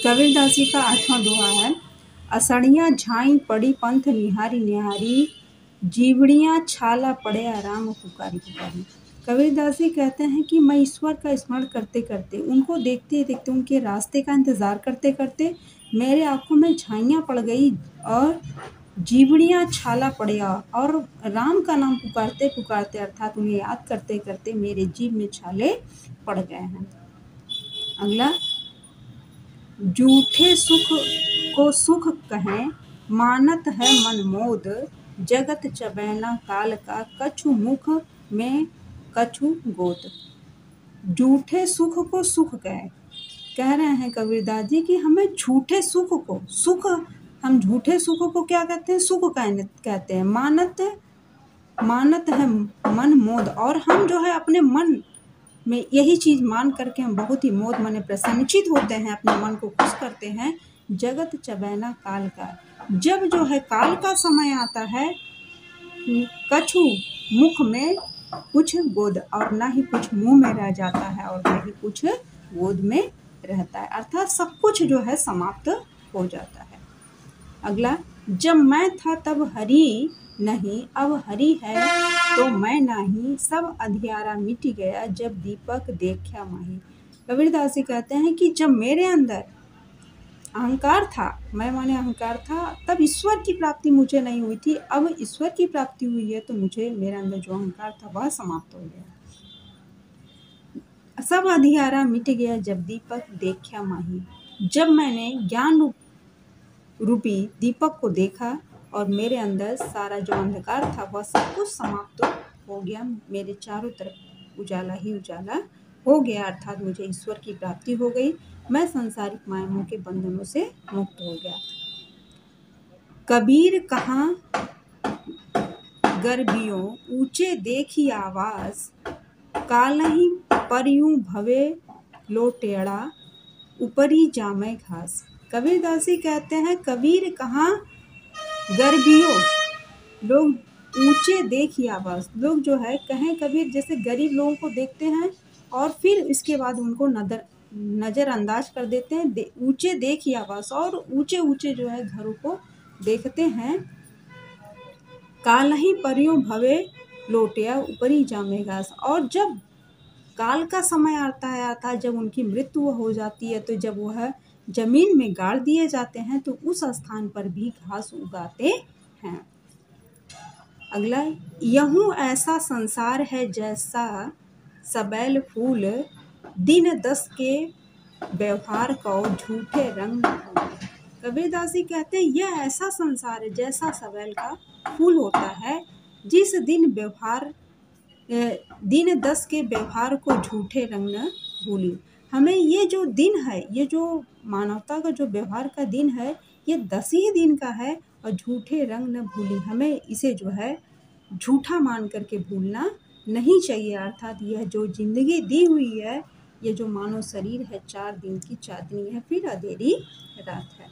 कबीरदास जी का 8वां दोहा है। असड़ियाँ झाई पड़ी पंथ निहारी निहारी, जीवड़ियाँ छाला पड़े राम पुकारी पुकारी। कबीरदास जी कहते हैं कि मैं ईश्वर का स्मरण करते करते, उनको देखते देखते, उनके रास्ते का इंतज़ार करते करते मेरे आँखों में झाइयाँ पड़ गई और जीवड़ियाँ छाला पड़िया, और राम का नाम पुकारते पुकारते अर्थात उन्हें याद करते करते मेरे जीव में छाले पड़ गए हैं। अगला, झूठे सुख को सुख कहें, मानत है मन मोद, जगत चबैना काल का, कछु मुख में कछु गोद। झूठे सुख को सुख कह रहे हैं कबीरदास जी कि हमें झूठे सुख को सुख, हम झूठे सुख को क्या कहते हैं? सुख कहते हैं। मानत है मन मोद, और हम जो है अपने मन में यही चीज मान करके हम बहुत ही मोद माने प्रसन्नचित होते हैं, अपने मन को खुश करते हैं। जगत चबैना काल का, जब जो है काल का समय आता है, कछु मुख में कुछ गोद, और ना ही कुछ मुंह में रह जाता है और ना ही कुछ गोद में रहता है, अर्थात सब कुछ जो है समाप्त हो जाता है। अगला, जब मैं था तब हरि नहीं, अब हरि है तो मैं नहीं, सब अंधियारा मिट गया जब दीपक देखा माही। कबीरदास जी कहते हैं कि जब मेरे अंदर अहंकार था, मैं माने अहंकार था, तब ईश्वर की प्राप्ति मुझे नहीं हुई थी। अब ईश्वर की प्राप्ति हुई है तो मुझे मेरे अंदर जो अहंकार था वह समाप्त हो गया। सब अंधियारा मिट गया जब दीपक देखा माही। जब मैंने ज्ञान रूपी दीपक को देखा और मेरे अंदर सारा जो अंधकार था वह सब कुछ समाप्त हो गया, मेरे चारों तरफ उजाला ही उजाला हो गया, अर्थात मुझे ईश्वर की प्राप्ति हो गई, मैं सांसारिक मायाओं के बंधनों से मुक्त हो गया। कबीर कहाँ गर्भियों ऊंचे देखी आवाज, कालही परियूं भवे लोटेड़ा, ऊपरी जामे घास। कबीरदास जी कहते हैं कबीर कहाँ गर्भियों, लोग ऊंचे देखी आवाज, लोग जो है कहें कबीर जैसे गरीब लोगों को देखते हैं और फिर इसके बाद उनको नजरअंदाज कर देते हैं, ऊंचे देखी आवाज, और ऊंचे ऊंचे जो है घरों को देखते हैं। कालही परियों भवे लोटिया ऊपरी जामे घास, और जब काल का समय आता है, अर्थात जब उनकी मृत्यु हो जाती है, तो जब वह जमीन में गाड़ दिए जाते हैं तो उस स्थान पर भी घास उगाते हैं। अगला, यूं ऐसा संसार है जैसा सबैल फूल, दिन 10 के व्यवहार को झूठे रंग। कबीरदास जी कहते हैं यह ऐसा संसार है जैसा सबैल का फूल होता है, जिस दिन 10 के व्यवहार को झूठे रंग न भूली। हमें ये जो दिन है, ये जो मानवता का जो व्यवहार का दिन है, ये 10 ही दिन का है, और झूठे रंग न भूली, हमें इसे जो है झूठा मान करके भूलना नहीं चाहिए। अर्थात यह जो जिंदगी दी हुई है, ये जो मानव शरीर है, 4 दिन की चांदनी है, फिर अंधेरी रात है।